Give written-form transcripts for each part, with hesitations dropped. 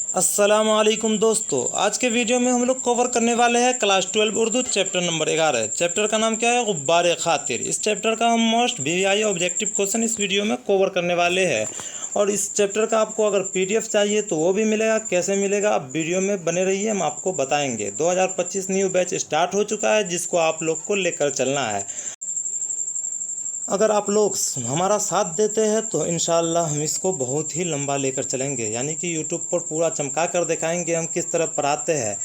अस्सलाम वालेकुम दोस्तों, आज के वीडियो में हम लोग कवर करने वाले हैं class 12 Urdu chapter number 11। Chapter का नाम क्या है? गुब्बारे खातिर। इस चैप्टर का हम मोस्ट वीवीआई ऑब्जेक्टिव क्वेश्चन इस वीडियो में कवर करने वाले हैं। और इस चैप्टर का आपको अगर पीडीएफ चाहिए तो वो भी मिलेगा। कैसे मिलेगा, आप वीडियो में बने रहिए, हम आपको बताएंगे। 2025 न्यू बैच स्टार्ट हो चुका है जिसको आप लोग को लेकर चलना है। अगर आप लोग हमारा साथ देते हैं तो इंशाअल्लाह हम इसको बहुत ही लंबा लेकर चलेंगे, यानी कि यूट्यूब पर पूरा चमका कर दिखाएंगे हम किस तरह पढ़ाते हैं।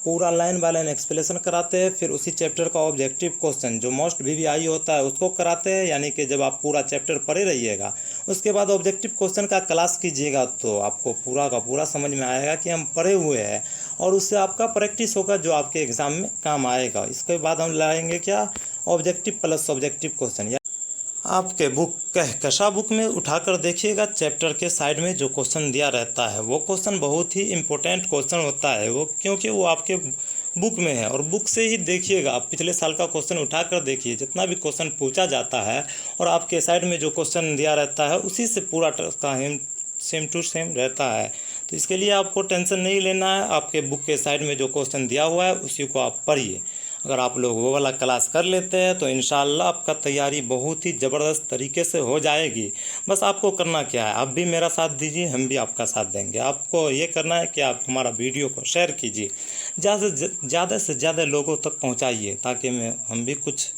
पूरा लाइन बाय लाइन एक्सप्लेनेशन कराते हैं, फिर उसी चैप्टर का ऑब्जेक्टिव क्वेश्चन जो मोस्ट वीवीआई होता है उसको कराते हैं। यानी कि जब आप पूरा चैप्टर पढ़े रहिएगा उसके बाद ऑब्जेक्टिव क्वेश्चन का क्लास कीजिएगा तो आपको पूरा का पूरा समझ में आएगा कि हम पढ़े हुए हैं, और उससे आपका प्रैक्टिस होगा जो आपके एग्ज़ाम में काम आएगा। इसके बाद हम लाएंगे क्या, ऑब्जेक्टिव प्लस ऑब्जेक्टिव क्वेश्चन। आपके बुक कहकशा बुक में उठाकर देखिएगा, चैप्टर के साइड में जो क्वेश्चन दिया रहता है वो क्वेश्चन बहुत ही इम्पोर्टेंट क्वेश्चन होता है वो, क्योंकि वो आपके बुक में है। और बुक से ही देखिएगा, आप पिछले साल का क्वेश्चन उठाकर देखिए, जितना भी क्वेश्चन पूछा जाता है और आपके साइड में जो क्वेश्चन दिया रहता है उसी से पूरा का सेम टू सेम रहता है। तो इसके लिए आपको टेंशन नहीं लेना है, आपके बुक के साइड में जो क्वेश्चन दिया हुआ है उसी को आप पढ़िए। अगर आप लोग वो वाला क्लास कर लेते हैं तो इंशाअल्लाह आपका तैयारी बहुत ही ज़बरदस्त तरीके से हो जाएगी। बस आपको करना क्या है, आप भी मेरा साथ दीजिए, हम भी आपका साथ देंगे। आपको ये करना है कि आप हमारा वीडियो को शेयर कीजिए, ज़्यादा से ज़्यादा लोगों तक पहुंचाइए, ताकि हम भी कुछ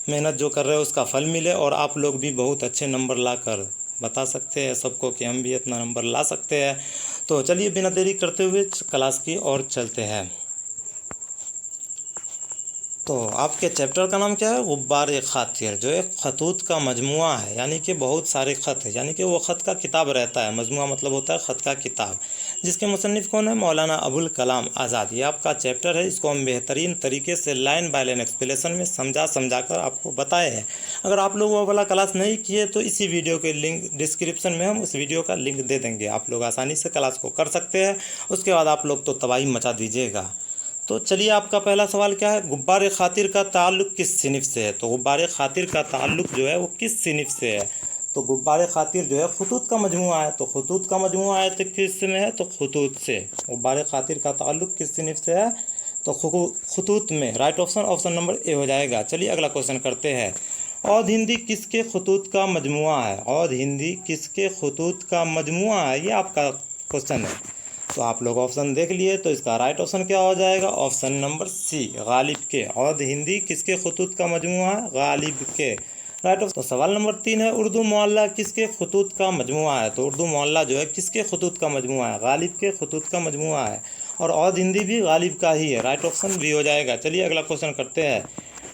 मेहनत जो कर रहे हैं उसका फल मिले, और आप लोग भी बहुत अच्छे नंबर ला कर बता सकते हैं सबको कि हम भी इतना नंबर ला सकते हैं। तो चलिए बिना देरी करते हुए क्लास की ओर चलते हैं। तो आपके चैप्टर का नाम क्या है? गुब्बारे खातिर, जो एक ख़तूत का मजमुआ है, यानी कि बहुत सारे ख़त है, यानी कि वो ख़त का किताब रहता है। मजमुआ मतलब होता है ख़त का किताब, जिसके मुसन्निफ़ कौन है? मौलाना अबुल कलाम आज़ाद। ये आपका चैप्टर है, इसको हम बेहतरीन तरीके से लाइन बाय लाइन एक्सप्लेनेशन में समझा कर आपको बताए हैं। अगर आप लोग वो वाला क्लास नहीं किए तो इसी वीडियो के लिंक डिस्क्रिप्शन में हम उस वीडियो का लिंक दे देंगे, आप लोग आसानी से क्लास को कर सकते हैं। उसके बाद आप लोग तो तबाही मचा दीजिएगा। तो चलिए, आपका पहला सवाल क्या है? गुब्बारे खातिर का ताल्लुक़ किस सिनफ से है? तो गुब्बारे खातिर का ताल्लुक़ जो है वो किस सिनफ से है? तो गुब्बारे खातिर जो है खतूत का मजमुआ है, तो खतूत का मजमुआ है तो किस में है? तो खतूत से। गुब्बारे खातिर का ताल्लुक़ किस सिनफ से है? तो खतूत में। Right option option number A हो जाएगा। चलिए अगला क्वेश्चन करते हैं। औद हिंदी किसके खतूत का मजमुआ है? औद हिंदी किसके खतूत का मजमुआ है, ये आपका क्वेश्चन है। तो आप लोग ऑप्शन देख लिए, तो इसका राइट ऑप्शन क्या हो जाएगा? ऑप्शन नंबर सी, गालिब के। औद हिंदी किसके खतूत का मजमुआ है? गालिब के। Right option. तो सवाल नंबर 3 है, उर्दू मोहल्ला किसके खतूत का मजमुआ है? तो उर्दू मोहल्ला जो है किसके खतूत का मजमुआ है? गालिब के खतूत का मजमुआ है, और औद हिंदी भी गालिब का ही है। राइट ऑप्शन भी हो जाएगा। चलिए अगला क्वेश्चन करते हैं।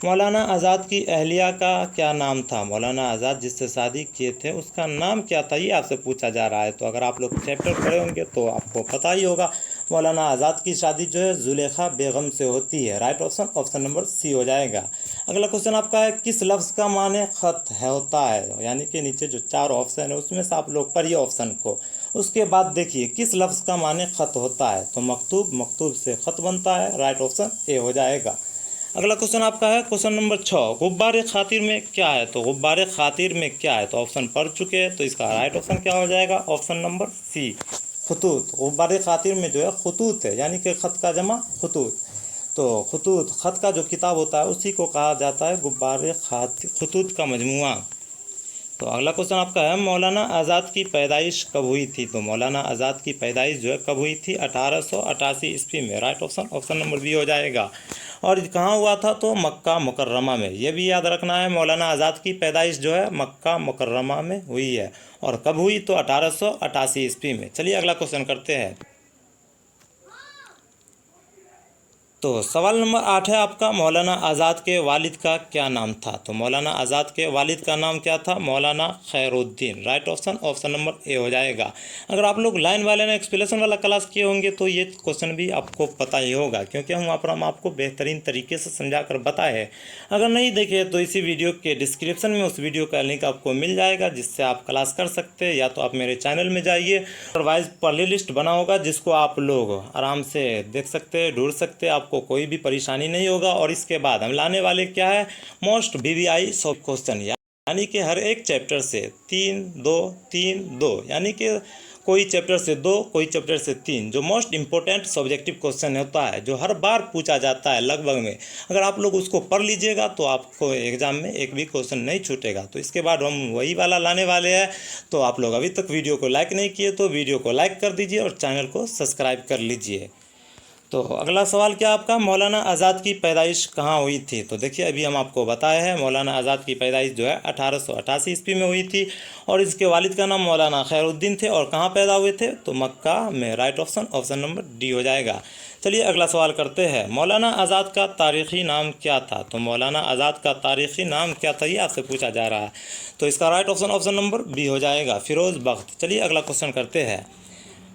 मौलाना आज़ाद की अहलिया का क्या नाम था? मौलाना आज़ाद जिससे शादी किए थे उसका नाम क्या था, ये आपसे पूछा जा रहा है। तो अगर आप लोग चैप्टर पढ़े होंगे तो आपको पता ही होगा, मौलाना आज़ाद की शादी जो है जुलेखा बेगम से होती है। Right option option number c हो जाएगा। अगला क्वेश्चन आपका है, किस लफ्ज़ का माने ख़त है होता है? यानी कि नीचे जो 4 ऑप्शन है उसमें से आप लोग पढ़िए ऑप्शन को, उसके बाद देखिए किस लफ्ज़ का माने ख़त होता है। तो मकतूब, मकतूब से ख़त बनता है। राइट ऑप्शन ए हो जाएगा। अगला क्वेश्चन आपका है क्वेश्चन नंबर 6, गुब्बारे खातिर में क्या है? तो गुब्बारे खातिर में क्या है? तो ऑप्शन पढ़ चुके हैं, तो इसका राइट ऑप्शन क्या हो जाएगा? ऑप्शन नंबर सी, खतूत। गुब्बारे खातिर में जो है खतूत है, यानी कि ख़त का जमा खतूत। तो खतूत, ख़त का जो किताब होता है उसी को कहा जाता है गुब्बारे खातिर, खतूत का मजमुआ। तो अगला क्वेश्चन आपका है, मौलाना आज़ाद की पैदाइश कब हुई थी? तो मौलाना आज़ाद की पैदाइश जो है कब हुई थी? 1888 ईस्वी में। Right option option number b हो जाएगा। और कहाँ हुआ था? तो मक्का मुकर्रमा में। ये भी याद रखना है, मौलाना आज़ाद की पैदाइश जो है मक्का मुकर्रमा में हुई है। और कब हुई? तो 1888 ईस्वी में। चलिए अगला क्वेश्चन करते हैं। तो सवाल नंबर 8 है आपका, मौलाना आज़ाद के वालिद का क्या नाम था? तो मौलाना आज़ाद के वालिद का नाम क्या था? मौलाना Khairuddin. Right option option number A हो जाएगा। अगर आप लोग लाइन वाले ने एक्सप्लेनेशन वाला क्लास किए होंगे तो ये क्वेश्चन भी आपको पता ही होगा, क्योंकि हम वहाँ पर हम आपको बेहतरीन तरीके से समझा कर बताए हैं। अगर नहीं देखे तो इसी वीडियो के डिस्क्रिप्शन में उस वीडियो का लिंक आपको मिल जाएगा, जिससे आप क्लास कर सकते हैं। या तो आप मेरे चैनल में जाइए, अदरवाइज प्ले लिस्ट बना होगा जिसको आप लोग आराम से देख सकते हैं, ढूंढ सकते हैं, आपको कोई भी परेशानी नहीं होगा। और इसके बाद हम लाने वाले क्या है, मोस्ट वीवीआई सब क्वेश्चन, यानी कि हर एक चैप्टर से 3 2 3 2, यानी कि कोई चैप्टर से 2, कोई चैप्टर से 3, जो मोस्ट इम्पोर्टेंट सब्जेक्टिव क्वेश्चन होता है, जो हर बार पूछा जाता है लगभग में, अगर आप लोग उसको पढ़ लीजिएगा तो आपको एग्ज़ाम में एक भी क्वेश्चन नहीं छूटेगा। तो इसके बाद हम वही वाला लाने वाले हैं। तो आप लोग अभी तक वीडियो को लाइक नहीं किए तो वीडियो को लाइक कर दीजिए और चैनल को सब्सक्राइब कर लीजिए। तो अगला सवाल क्या आपका, मौलाना आज़ाद की पैदाइश कहाँ हुई थी? तो देखिए अभी हम आपको बताए हैं, मौलाना आज़ाद की पैदाइश जो है 1888 ईस्वी में हुई थी और इसके वालिद का नाम मौलाना खैरुद्दीन थे। और कहाँ पैदा हुए थे? तो मक्का में। Right option, option number D हो जाएगा। चलिए अगला सवाल करते हैं, मौलाना आज़ाद का तारीख़ी नाम क्या था? तो मौलाना आज़ाद का तारीख़ी नाम क्या था, ये आपसे पूछा जा रहा है। तो इसका right option, option number b हो जाएगा, फ़िरोज़ बख्त। चलिए अगला क्वेश्चन करते हैं,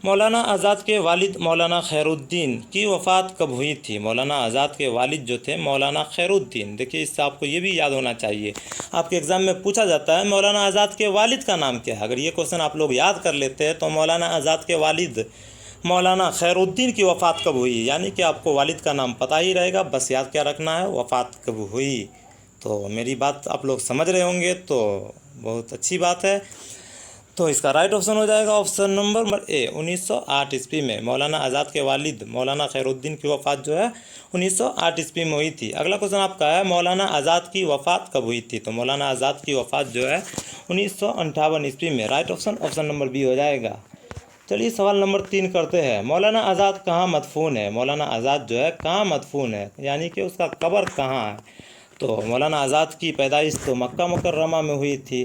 मौलाना आज़ाद के वालिद मौलाना खैरुद्दीन की वफ़ात कब हुई थी? मौलाना आज़ाद के वालिद जो थे मौलाना खैरुद्दीन, देखिए इससे आपको ये भी याद होना चाहिए, आपके एग्ज़ाम में पूछा जाता है मौलाना आज़ाद के वालिद का नाम क्या है। अगर ये क्वेश्चन आप लोग याद कर लेते हैं तो मौलाना आज़ाद के वालिद मौलाना खैरुद्दीन की वफ़ात कब हुई, यानी कि आपको वालिद का नाम पता ही रहेगा, बस याद क्या रखना है, वफ़ात कब हुई। तो मेरी बात आप लोग समझ रहे होंगे, तो बहुत अच्छी बात है। तो इसका राइट ऑप्शन हो जाएगा ऑप्शन नंबर ए, 1908 ईस्वी में मौलाना आज़ाद के वालिद मौलाना खैरुद्दीन की वफ़ात जो है 1908 ईस्वी में हुई थी। अगला क्वेश्चन आपका है, मौलाना आज़ाद की वफ़ात कब हुई थी? तो मौलाना आज़ाद की वफ़ात जो है 1958 ईस्वी में। Right option, option number b हो जाएगा। चलिए सवाल नंबर 3 करते हैं, मौलाना आज़ाद कहाँ मदफून है? मौलाना आज़ाद जो है कहाँ मदफून है, यानी कि उसका कब्र कहाँ है? तो मौलाना आज़ाद की पैदाइश तो मक्का मुकर्रमा में हुई थी,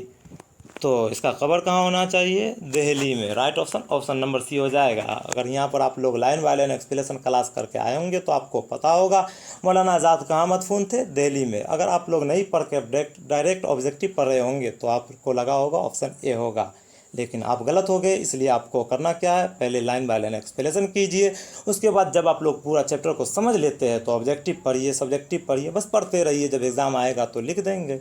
तो इसका कब्र कहाँ होना चाहिए? दिल्ली में। Right option, option number c हो जाएगा। अगर यहाँ पर आप लोग line by line explanation class करके आए होंगे तो आपको पता होगा मौलाना आज़ाद कहाँ मदफून थे, दिल्ली में। अगर आप लोग नहीं पढ़ के डायरेक्ट ऑब्जेक्टिव पढ़ रहे होंगे तो आपको लगा होगा ऑप्शन ए होगा, लेकिन आप गलत हो गए। इसलिए आपको करना क्या है, पहले लाइन बाय लाइन एक्सप्लेनेशन कीजिए, उसके बाद जब आप लोग पूरा चैप्टर को समझ लेते हैं तो ऑब्जेक्टिव पढ़िए, सब्जेक्टिव पढ़िए, बस पढ़ते रहिए, जब एग्ज़ाम आएगा तो लिख देंगे।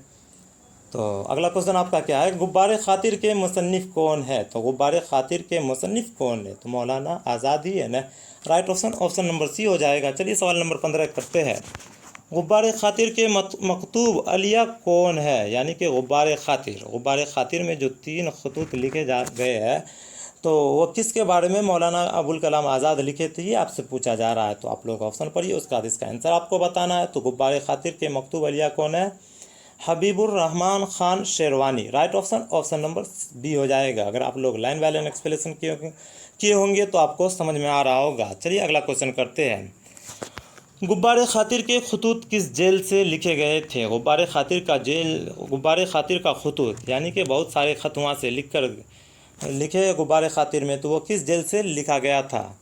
तो अगला क्वेश्चन आपका क्या है, गुब्बारे खातिर के मुसन्निफ़ कौन है? तो गुब्बारे खातिर के मुसन्निफ़ कौन है? तो मौलाना आज़ाद ही है ना। Right option, option number c हो जाएगा। चलिए सवाल नंबर 15 करते हैं, गुब्बारे खातिर के मकतूब अलिया कौन है? यानी कि गुब्बारे खातिर में जो 3 खतूत लिखे जा गए हैं तो वो किसके बारे में मौलाना अबुल कलाम आज़ाद लिखे थे, ये आपसे पूछा जा रहा है। तो आप लोग ऑप्शन पढ़िए, उसका इसका आंसर आपको बताना है। तो गुब्बारे खातिर के मकतूब अलिया कौन है? Habibur Rahman Khan Sherwani. Right option, option number b हो जाएगा। अगर आप लोग लाइन बाय लाइन एक्सप्लेनेशन किए होंगे तो आपको समझ में आ रहा होगा। चलिए अगला क्वेश्चन करते हैं, गुब्बारे खातिर के खतूत किस जेल से लिखे गए थे? गुब्बारे खातिर का खतूत यानी कि बहुत सारे ख़त वहाँ से लिखे गुब्बारे खातिर में, तो वो किस जेल से लिखा गया था?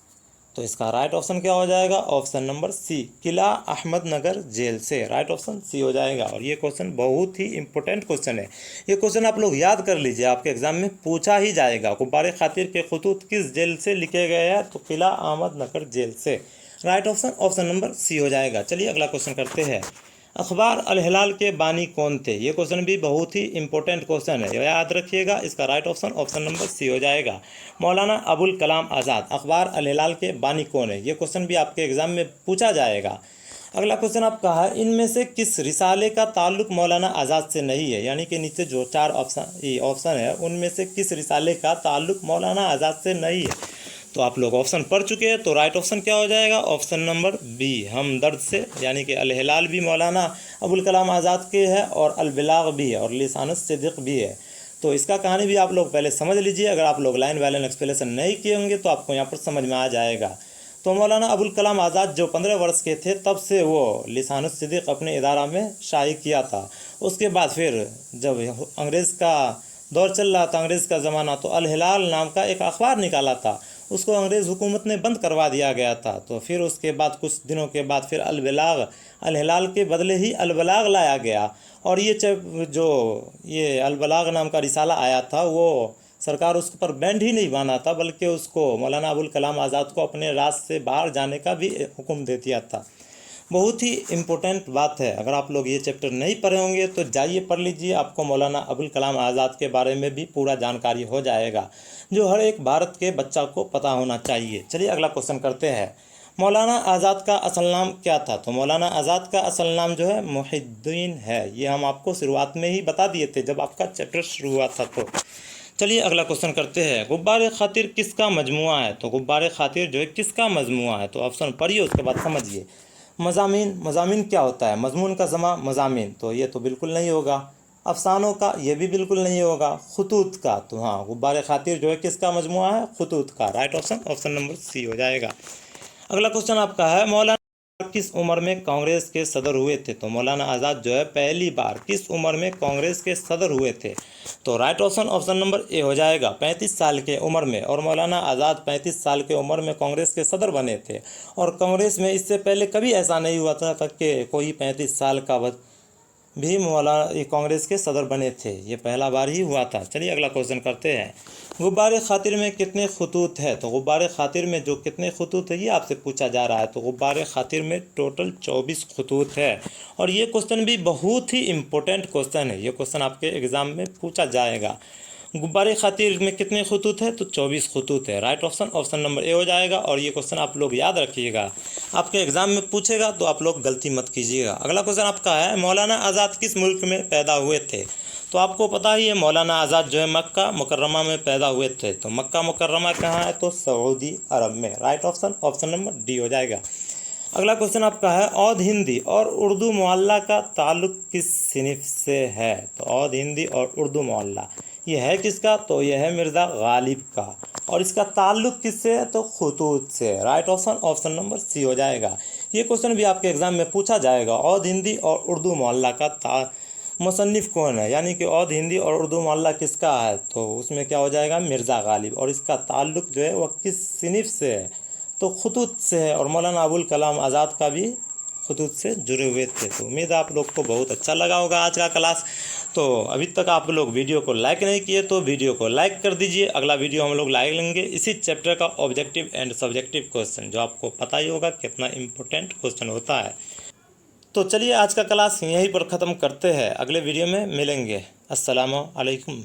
तो इसका राइट ऑप्शन क्या हो जाएगा? ऑप्शन नंबर सी, किला अहमदनगर जेल से। राइट ऑप्शन सी हो जाएगा। और ये क्वेश्चन बहुत ही इंपॉर्टेंट क्वेश्चन है, ये क्वेश्चन आप लोग याद कर लीजिए, आपके एग्जाम में पूछा ही जाएगा। गुब्बारे खातिर के खतूत किस जेल से लिखे गए हैं? तो किला अहमदनगर जेल से। Right option, option number c हो जाएगा। चलिए अगला क्वेश्चन करते हैं, अखबार अल हिलाल के बानी कौन थे? ये क्वेश्चन भी बहुत ही इंपॉर्टेंट क्वेश्चन है, याद रखिएगा। इसका right option, option number c हो जाएगा, मौलाना अबुल कलाम आज़ाद। अखबार अल हिलाल के बानी कौन है? ये क्वेश्चन भी आपके एग्जाम में पूछा जाएगा। अगला क्वेश्चन आपका है, इनमें से किस रिसाले का ताल्लुक मौलाना आज़ाद से नहीं है? यानी कि नीचे जो 4 ऑप्शन है उनमें से किस रिसाले का ताल्लुक मौलाना आज़ाद से नहीं है? तो आप लोग ऑप्शन पढ़ चुके हैं, तो राइट ऑप्शन क्या हो जाएगा? ऑप्शन नंबर बी, हमदर्द से। यानी कि अल हिलाल भी मौलाना अबुल कलाम आज़ाद के है और अल बिलाग भी है और लिसानुस सिद्दीक़ भी है। तो इसका कहानी भी आप लोग पहले समझ लीजिए। अगर आप लोग लाइन बाय लाइन एक्सप्लेनेशन नहीं किए होंगे तो आपको यहाँ पर समझ में आ जाएगा। तो मौलाना अबुल कलाम आज़ाद जो 15 वर्ष के थे तब से वो लिसानुस सिद्दीक़ अपने इदारा में शाये किया था। उसके बाद फिर जब अंग्रेज़ का दौर चल रहा था, अंग्रेज़ का ज़माना, तो अल हिलाल नाम का एक अखबार निकाला था, उसको अंग्रेज़ हुकूमत ने बंद करवा दिया गया था। तो फिर उसके बाद कुछ दिनों के बाद फिर अल हिलाल के बदले ही अल बलाग लाया गया। और ये अल बलाग नाम का रिसाला आया था, वो सरकार उस पर बैंड ही नहीं बांधा था, बल्कि उसको मौलाना अबुल कलाम आज़ाद को अपने राज से बाहर जाने का भी हुक्म दे दिया था। बहुत ही इम्पोर्टेंट बात है। अगर आप लोग ये चैप्टर नहीं पढ़े होंगे तो जाइए पढ़ लीजिए, आपको मौलाना अबुल कलाम आज़ाद के बारे में भी पूरा जानकारी हो जाएगा, जो हर एक भारत के बच्चा को पता होना चाहिए। चलिए अगला क्वेश्चन करते हैं, मौलाना आज़ाद का असल नाम क्या था? तो मौलाना आज़ाद का असल नाम जो है मुहिद्दीन है। ये हम आपको शुरुआत में ही बता दिए थे जब आपका चैप्टर शुरू हुआ था। चलिए अगला क्वेश्चन करते हैं, गुब्बारे खातिर किसका मजमुआ है? तो गुब्बारे खातिर जो है किसका मजमुआ है? तो ऑप्शन पढ़िए उसके बाद समझिए। मज़ामीन, मज़ामीन क्या होता है? मजमून का जमा मज़ामीन, तो ये तो बिल्कुल नहीं होगा। अफसानों का, ये भी बिल्कुल नहीं होगा। खुतूत का, तो हाँ गुब्बारे खातिर जो है किसका मजमुआ है? खुतूत का। Right option option number c हो जाएगा। अगला क्वेश्चन आपका है, मौलाना किस उम्र में कांग्रेस के सदर हुए थे? तो मौलाना आज़ाद जो है पहली बार किस उम्र में कांग्रेस के सदर हुए थे? तो right option option number A हो जाएगा, 35 साल के उम्र में। और मौलाना आज़ाद 35 साल के उम्र में कांग्रेस के सदर बने थे। और कांग्रेस में इससे पहले कभी ऐसा नहीं हुआ था कि कोई 35 साल का भी मौलाना ये कांग्रेस के सदर बने थे, ये पहला बार ही हुआ था। चलिए अगला क्वेश्चन करते हैं, गुब्बारे खातिर में कितने खतूत है? तो गुब्बारे खातिर में जो कितने खतूत है ये आपसे पूछा जा रहा है। तो गुब्बारे खातिर में टोटल 24 खतूत है। और ये क्वेश्चन भी बहुत ही इम्पोर्टेंट क्वेश्चन है, ये क्वेश्चन आपके एग्ज़ाम में पूछा जाएगा। गुब्बारे खातिर में कितने खतूत है? तो 24 खतूत है। Right option option number A हो जाएगा। और ये क्वेश्चन आप लोग याद रखिएगा, आपके एग्जाम में पूछेगा तो आप लोग गलती मत कीजिएगा। अगला क्वेश्चन आपका है, मौलाना आज़ाद किस मुल्क में पैदा हुए थे? तो आपको पता ही है मौलाना आज़ाद जो है मक्का मुकर्रमा में पैदा हुए थे। तो मक्का मुकर्रमा कहाँ है? तो सऊदी अरब में। Right option option number D हो जाएगा। अगला क्वेश्चन आपका है, औध हिंदी और उर्दू मुअल्ला का ताल्लुक़ किस सिनफ से है? तो औध हिंदी और उर्दू मुअल्ला ये है किसका? तो यह है मिर्ज़ा गालिब का। और इसका ताल्लुक़ किससे है? तो खतूत से। Right option option number c हो जाएगा। ये क्वेश्चन भी आपके एग्ज़ाम में पूछा जाएगा, औध हिंदी और उर्दू मुअल्ला का मुसन्निफ़ कौन है? यानी कि औध हिंदी और उर्दू मुअल्ला किसका है? तो उसमें क्या हो जाएगा? मिर्ज़ा गालिब। और इसका ताल्लुक़ जो है वह किस सिनफ से है? तो खतूत से है। और मौलाना अबुल कलाम आज़ाद का भी खतूत से जुड़े हुए थे। तो उम्मीद है आप लोग को बहुत अच्छा लगा होगा आज का क्लास। तो अभी तक आप लोग वीडियो को लाइक नहीं किए तो वीडियो को लाइक कर दीजिए। अगला वीडियो हम लोग लाइक लेंगे इसी चैप्टर का ऑब्जेक्टिव एंड सब्जेक्टिव क्वेश्चन, जो आपको पता ही होगा कितना इम्पोर्टेंट क्वेश्चन होता है। तो चलिए आज का क्लास यहीं पर ख़त्म करते हैं, अगले वीडियो में मिलेंगे। अस्सलामु अलैकुम।